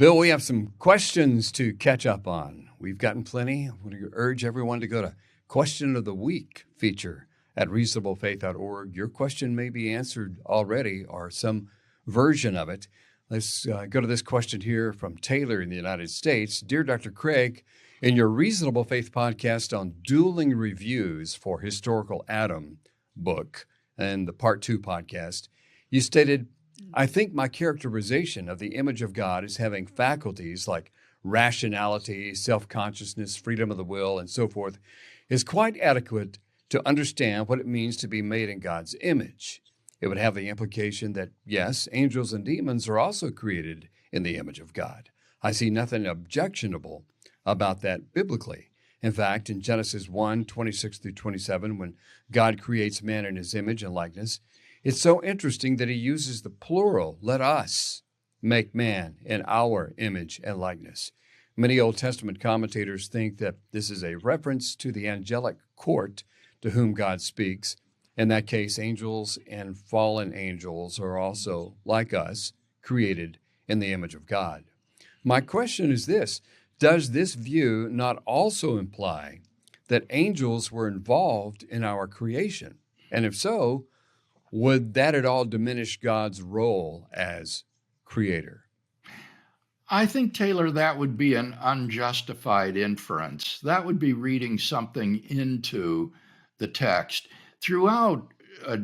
Bill, we have some questions to catch up on. We've gotten plenty. I want to urge everyone to go to Question of the Week feature at reasonablefaith.org. Your question may be answered already or some version of it. Let's go to this question here from Taylor in the United States. Dear Dr. Craig, in your Reasonable Faith podcast on dueling reviews for Historical Adam book and the Part 2 podcast, you stated, I think my characterization of the image of God as having faculties like rationality, self-consciousness, freedom of the will, and so forth is quite adequate to understand what it means to be made in God's image. It would have the implication that, yes, angels and demons are also created in the image of God. I see nothing objectionable about that biblically. In fact, in Genesis 1, 26 through 27, when God creates man in his image and likeness, it's so interesting that he uses the plural, let us make man in our image and likeness. Many Old Testament commentators think that this is a reference to the angelic court to whom God speaks. In that case, angels and fallen angels are also, like us, created in the image of God. My question is this: does this view not also imply that angels were involved in our creation? And if so, would that at all diminish God's role as creator? I think, Taylor, that would be an unjustified inference. That would be reading something into the text. Throughout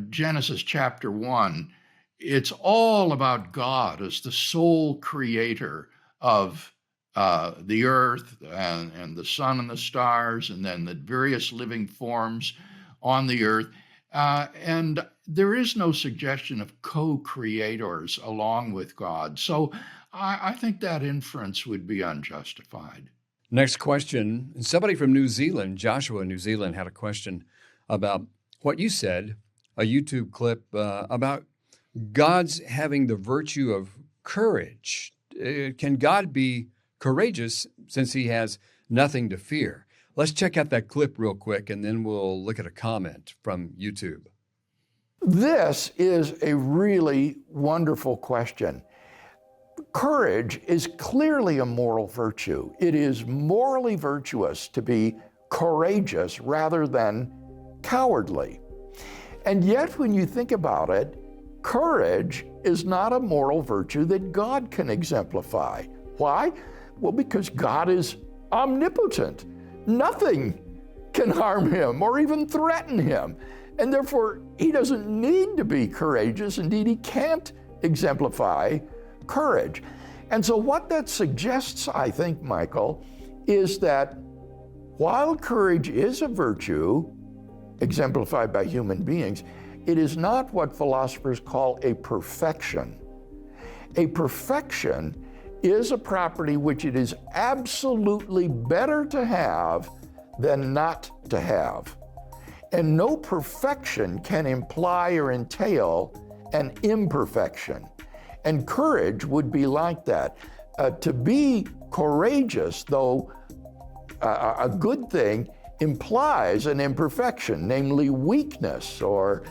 Genesis chapter 1, it's all about God as the sole creator of the earth and the sun and the stars, and then the various living forms on the earth. And there is no suggestion of co-creators along with God. So I think that inference would be unjustified. Next question. Somebody from New Zealand, Joshua in New Zealand, had a question about what you said, a YouTube clip about God's having the virtue of courage. Can God be courageous since he has nothing to fear? Let's check out that clip real quick, and then we'll look at a comment from YouTube. This is a really wonderful question. Courage is clearly a moral virtue. It is morally virtuous to be courageous rather than cowardly. And yet, when you think about it, courage is not a moral virtue that God can exemplify. Why? Well, because God is omnipotent. Nothing can harm him or even threaten him. And therefore, he doesn't need to be courageous. Indeed, he can't exemplify courage. And so what that suggests, I think, Michael, is that while courage is a virtue exemplified by human beings, it is not what philosophers call a perfection. A perfection is a property which it is absolutely better to have than not to have. And no perfection can imply or entail an imperfection. And courage would be like that. To be courageous, though a good thing, implies an imperfection, namely weakness or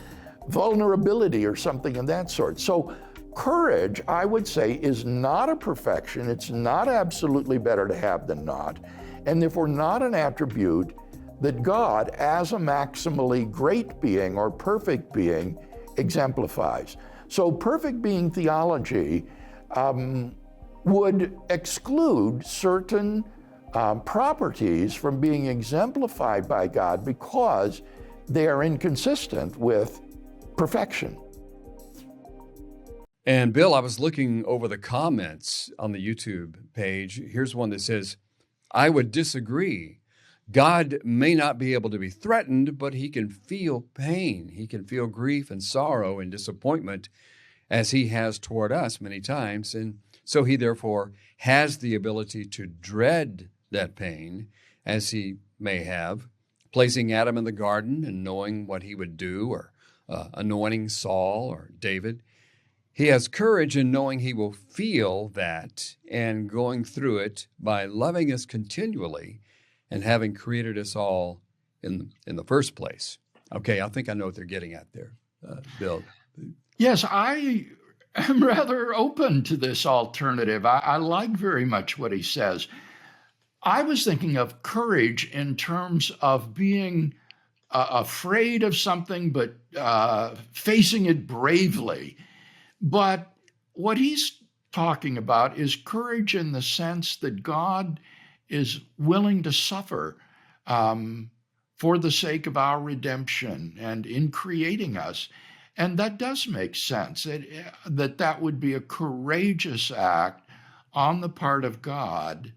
vulnerability or something of that sort. So courage, I would say, is not a perfection. It's not absolutely better to have than not, and therefore not an attribute that God, as a maximally great being or perfect being, exemplifies. So perfect being theology would exclude certain properties from being exemplified by God because they are inconsistent with perfection. And Bill, I was looking over the comments on the YouTube page. Here's one that says, I would disagree. God may not be able to be threatened, but he can feel pain. He can feel grief and sorrow and disappointment as he has toward us many times. And so he therefore has the ability to dread that pain as he may have, placing Adam in the garden and knowing what he would do, or anointing Saul or David. He has courage in knowing he will feel that and going through it by loving us continually and having created us all in the first place. Okay, I think I know what they're getting at there, Bill. Yes, I I'm rather open to this alternative. I like very much what he says. I was thinking of courage in terms of being afraid of something, but facing it bravely. But what he's talking about is courage in the sense that God is willing to suffer for the sake of our redemption and in creating us. And that does make sense, that would be a courageous act on the part of God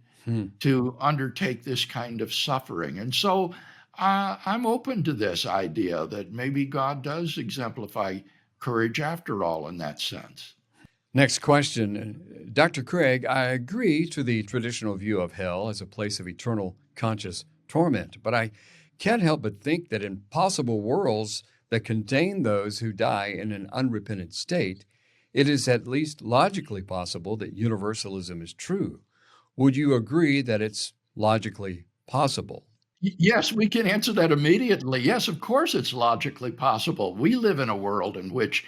to undertake this kind of suffering. And so I'm open to this idea that maybe God does exemplify courage after all in that sense. Next question. Dr. Craig, I agree to the traditional view of hell as a place of eternal conscious torment, but I can't help but think that in possible worlds that contain those who die in an unrepentant state, it is at least logically possible that universalism is true. Would you agree that it's logically possible? Yes, we can answer that immediately. Yes, of course, it's logically possible. We live in a world in which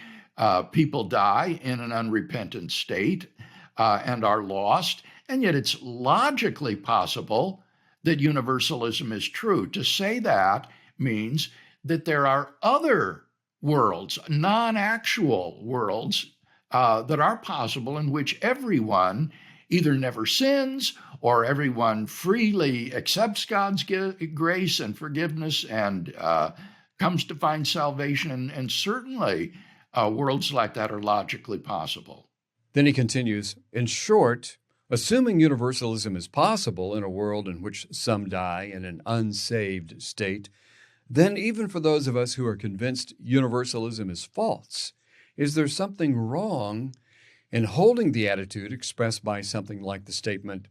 people die in an unrepentant state and are lost, and yet it's logically possible that universalism is true. To say that means that there are other worlds, non-actual worlds, that are possible in which everyone either never sins or everyone freely accepts God's grace and forgiveness and comes to find salvation. And certainly worlds like that are logically possible. Then he continues, in short, assuming universalism is possible in a world in which some die in an unsaved state, then even for those of us who are convinced universalism is false, is there something wrong in holding the attitude expressed by something like the statement,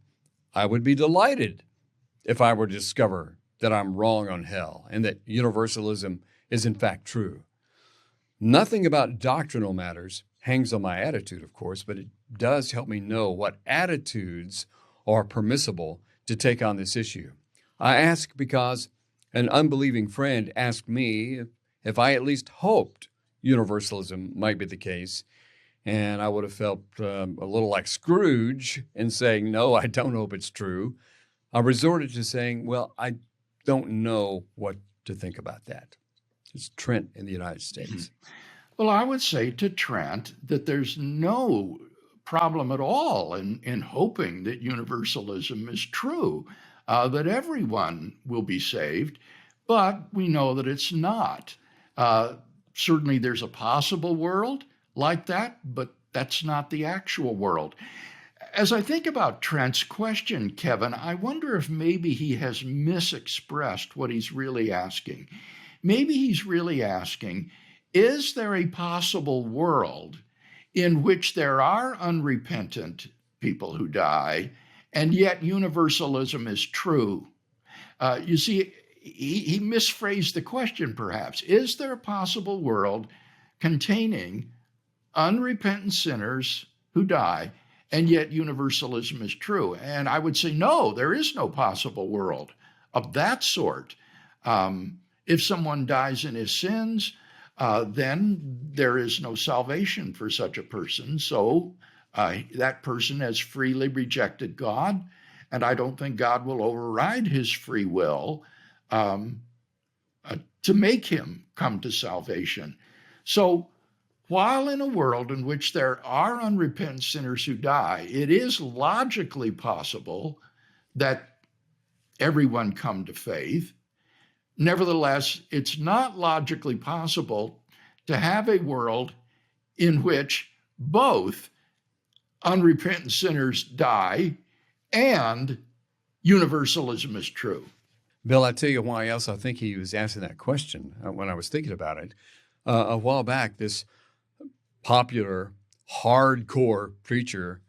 I would be delighted if I were to discover that I'm wrong on hell and that universalism is in fact true? Nothing about doctrinal matters hangs on my attitude, of course, but it does help me know what attitudes are permissible to take on this issue. I ask because an unbelieving friend asked me if I at least hoped universalism might be the case, and I would have felt a little like Scrooge in saying, no, I don't hope it's true. I resorted to saying, well, I don't know what to think about that. It's Trent in the United States. Well, I would say to Trent that there's no problem at all in hoping that universalism is true, that everyone will be saved, but we know that it's not. Certainly there's a possible world like that, but that's not the actual world. As I think about Trent's question, Kevin, I wonder if maybe he has misexpressed what he's really asking. Maybe he's really asking, is there a possible world in which there are unrepentant people who die, and yet universalism is true? You see, he misphrased the question, perhaps. Is there a possible world containing unrepentant sinners who die, and yet universalism is true? And I would say, no, there is no possible world of that sort. If someone dies in his sins, then there is no salvation for such a person. So that person has freely rejected God, and I don't think God will override his free will to make him come to salvation. So while in a world in which there are unrepentant sinners who die, it is logically possible that everyone come to faith. Nevertheless, it's not logically possible to have a world in which both unrepentant sinners die and universalism is true. Bill, I tell you why else I think he was asking that question when I was thinking about it. A while back, this popular hardcore preacher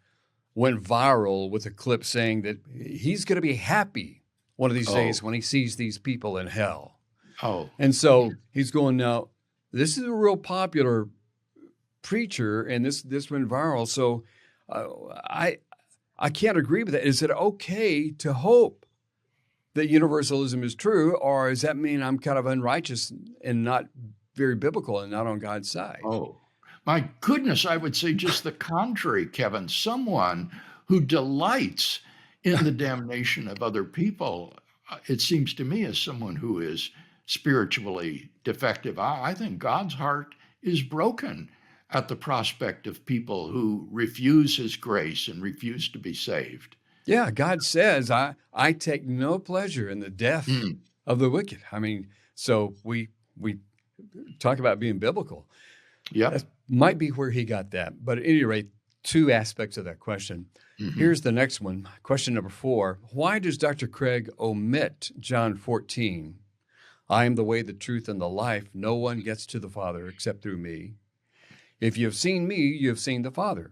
went viral with a clip saying that he's going to be happy one of these days when he sees these people in hell. And so he's going, now, this is a real popular preacher, and this went viral. So I can't agree with that. Is it okay to hope that universalism is true, or does that mean I'm kind of unrighteous and not very biblical and not on God's side? My goodness, I would say just the contrary, Kevin. Someone who delights in the damnation of other people, it seems to me, as someone who is spiritually defective. I think God's heart is broken at the prospect of people who refuse his grace and refuse to be saved. Yeah, God says, I take no pleasure in the death Mm, of the wicked. I mean, so we talk about being biblical. yep. That might be where he got that. But at any rate, two aspects of that question. Mhm. Here's the next one. Question number 4. Why does Dr. Craig omit John 14? I am the way, the truth, and the life. No one gets to the Father except through me. If you have seen me, you have seen the Father.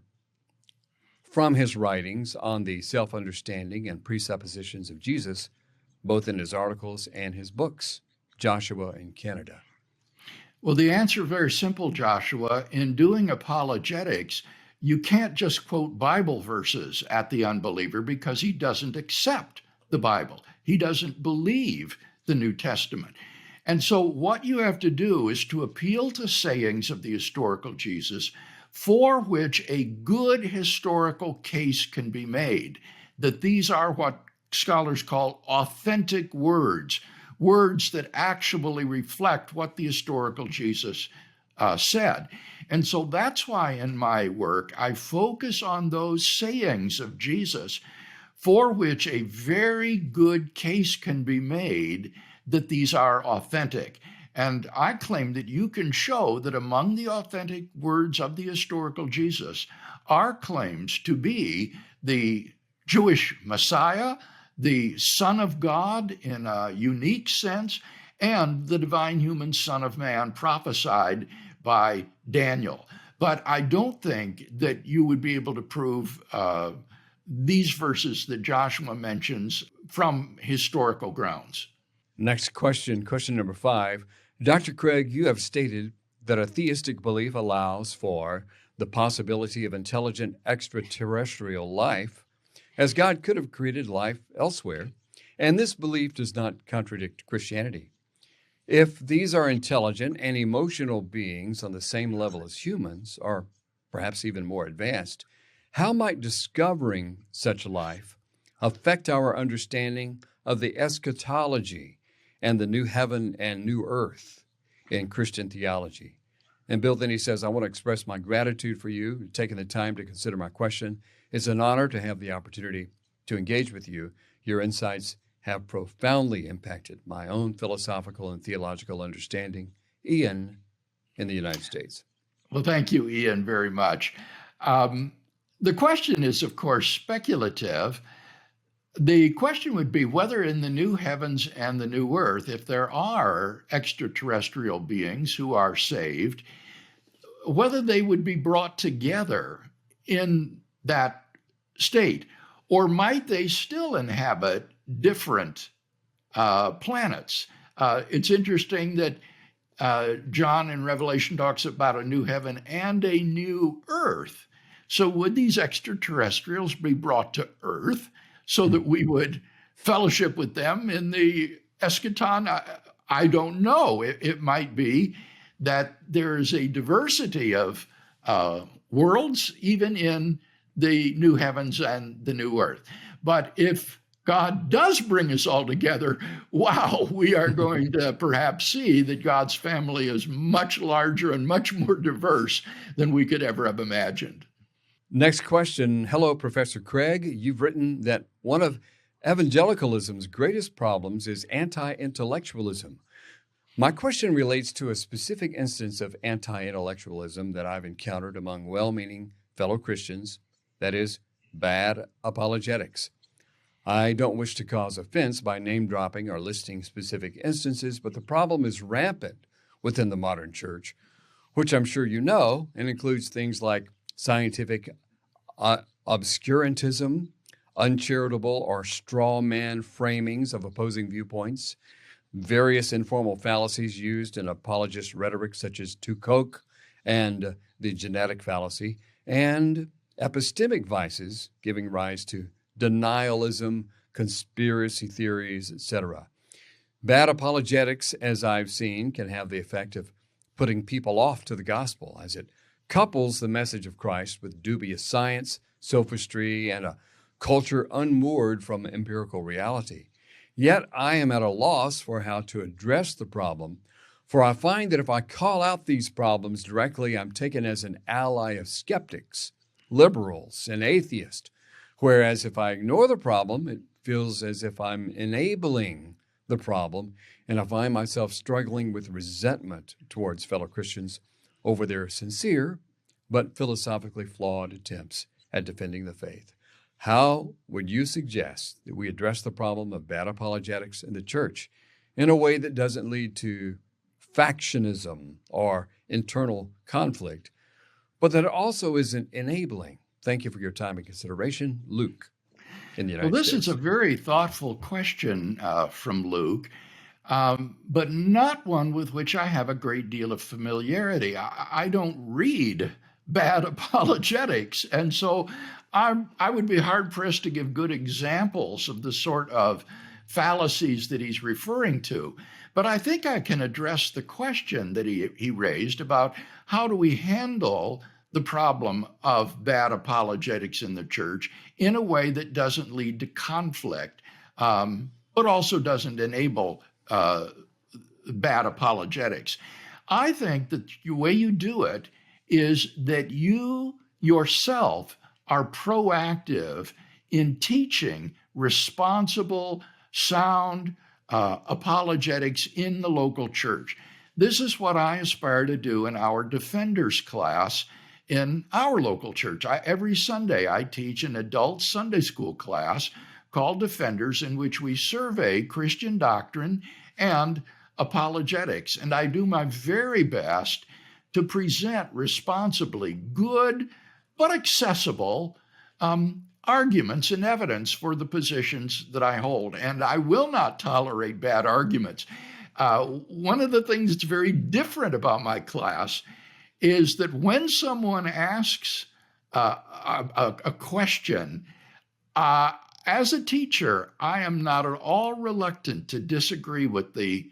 From his writings on the self-understanding and presuppositions of Jesus, both in his articles and his books, Joshua and Canada. Well, the answer is very simple, Joshua. In doing apologetics, you can't just quote Bible verses at the unbeliever because he doesn't accept the Bible. He doesn't believe the New Testament. And so what you have to do is to appeal to sayings of the historical Jesus for which a good historical case can be made, that these are what scholars call authentic words, words that actually reflect what the historical Jesus said. And so that's why in my work, I focus on those sayings of Jesus for which a very good case can be made that these are authentic. And I claim that you can show that among the authentic words of the historical Jesus are claims to be the Jewish Messiah, the Son of God in a unique sense, and the divine human Son of Man prophesied by Daniel. But I don't think that you would be able to prove these verses that Joshua mentions from historical grounds. Next question, question number 5. Dr. Craig, you have stated that a theistic belief allows for the possibility of intelligent extraterrestrial life, as God could have created life elsewhere, and this belief does not contradict Christianity. If these are intelligent and emotional beings on the same level as humans, or perhaps even more advanced, how might discovering such life affect our understanding of the eschatology and the new heaven and new earth in Christian theology? And Bill, then he says, I want to express my gratitude for you taking the time to consider my question. It's an honor to have the opportunity to engage with you. Your insights have profoundly impacted my own philosophical and theological understanding. Ian, in the United States. Well, thank you, Ian, very much. The question is, of course, speculative. The question would be whether in the new heavens and the new earth, if there are extraterrestrial beings who are saved, whether they would be brought together in that state, or might they still inhabit different planets? It's interesting that John in Revelation talks about a new heaven and a new earth. So would these extraterrestrials be brought to earth so that we would fellowship with them in the eschaton? I don't know. It might be that there is a diversity of worlds, even in the new heavens and the new earth. But if God does bring us all together, wow, we are going to perhaps see that God's family is much larger and much more diverse than we could ever have imagined. Next question. Hello, Professor Craig. You've written that one of evangelicalism's greatest problems is anti-intellectualism. My question relates to a specific instance of anti-intellectualism that I've encountered among well-meaning fellow Christians, that is, bad apologetics. I don't wish to cause offense by name-dropping or listing specific instances, but the problem is rampant within the modern church, which I'm sure you know, and includes things like scientific obscurantism, uncharitable or straw man framings of opposing viewpoints, various informal fallacies used in apologist rhetoric such as to Koch and the genetic fallacy, and epistemic vices giving rise to denialism, conspiracy theories, etc. Bad apologetics, as I've seen, can have the effect of putting people off to the gospel as it couples the message of Christ with dubious science, sophistry, and a culture unmoored from empirical reality. Yet I am at a loss for how to address the problem, for I find that if I call out these problems directly, I'm taken as an ally of skeptics, liberals, and atheists, whereas if I ignore the problem, it feels as if I'm enabling the problem, and I find myself struggling with resentment towards fellow Christians over their sincere but philosophically flawed attempts at defending the faith. How would you suggest that we address the problem of bad apologetics in the church in a way that doesn't lead to factionism or internal conflict, but that also isn't enabling? Thank you for your time and consideration. Luke, in the United Well, this States. is a very thoughtful question from Luke, but not one with which I have a great deal of familiarity. I don't read bad apologetics, and so I would be hard-pressed to give good examples of the sort of fallacies that he's referring to. But I think I can address the question that he raised about how do we handle the problem of bad apologetics in the church in a way that doesn't lead to conflict, but also doesn't enable bad apologetics. I think that the way you do it is that you yourself are proactive in teaching responsible, sound apologetics in the local church. This is what I aspire to do in our Defenders class in our local church. Every Sunday, I teach an adult Sunday school class called Defenders, in which we survey Christian doctrine and apologetics. And I do my very best to present responsibly good but accessible arguments and evidence for the positions that I hold. And I will not tolerate bad arguments. One of the things that's very different about my class is that when someone asks a question, as a teacher, I am not at all reluctant to disagree with the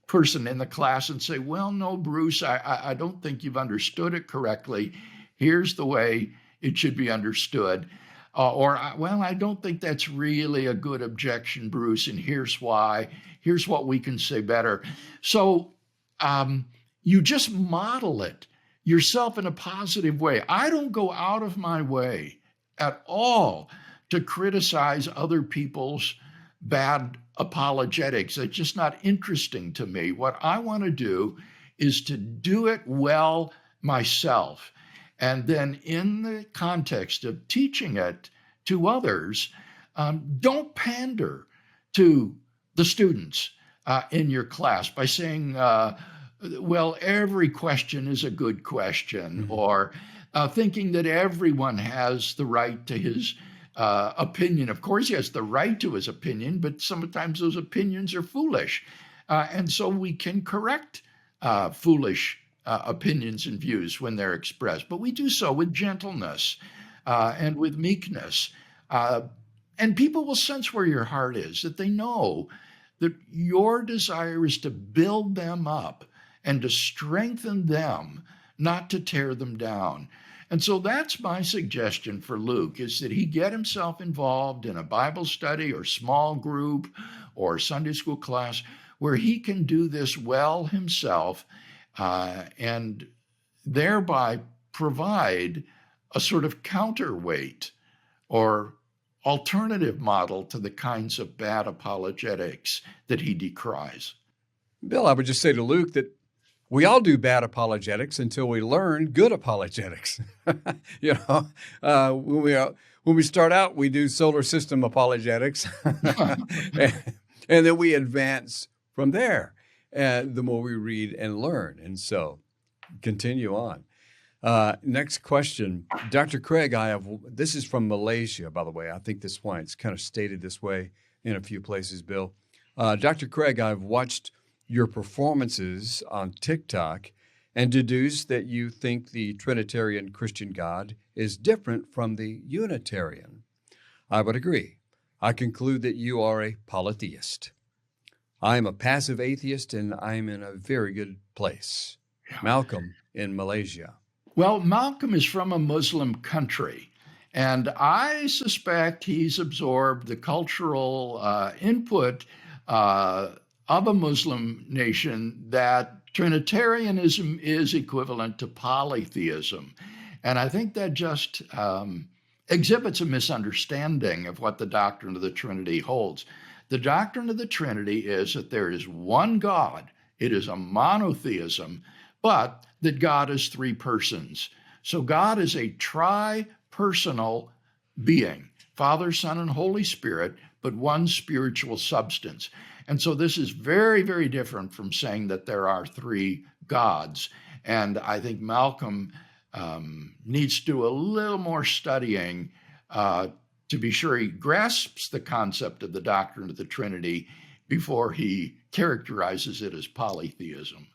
person in the class and say, well, no, Bruce, I don't think you've understood it correctly. Here's the way it should be understood. Well, I don't think that's really a good objection, Bruce, and here's why. Here's what we can say better. So you just model it yourself in a positive way. I don't go out of my way at all to criticize other people's bad apologetics. It's just not interesting to me. What I want to do is to do it well myself. And then in the context of teaching it to others, don't pander to the students in your class by saying, well, every question is a good question, or thinking that everyone has the right to his opinion. Of course, he has the right to his opinion, but sometimes those opinions are foolish. And so we can correct foolish opinions and views when they're expressed, but we do so with gentleness and with meekness. And people will sense where your heart is, that they know that your desire is to build them up and to strengthen them, not to tear them down. And so that's my suggestion for Luke, is that he get himself involved in a Bible study or small group or Sunday school class where he can do this well himself and thereby provide a sort of counterweight or alternative model to the kinds of bad apologetics that he decries. Bill, I would just say to Luke that we all do bad apologetics until we learn good apologetics. When we start out, we do solar system apologetics, and then we advance from there. The more we read and learn, and so continue on. Next question, Dr. Craig. This is from Malaysia, by the way. I think this why it's kind of stated this way in a few places, Bill. Dr. Craig, I've watched your performances on TikTok and deduce that you think the Trinitarian Christian God is different from the Unitarian. I would agree. I conclude that you are a polytheist. I am a passive atheist, and I'm in a very good place. Malcolm in Malaysia. Well, Malcolm is from a Muslim country, and I suspect he's absorbed the cultural input of a Muslim nation that Trinitarianism is equivalent to polytheism. And I think that just exhibits a misunderstanding of what the doctrine of the Trinity holds. The doctrine of the Trinity is that there is one God, it is a monotheism, but that God is three persons. So God is a tri-personal being, Father, Son, and Holy Spirit, but one spiritual substance. And so this is very, very different from saying that there are three gods. And I think Malcolm needs to do a little more studying to be sure he grasps the concept of the doctrine of the Trinity before he characterizes it as polytheism.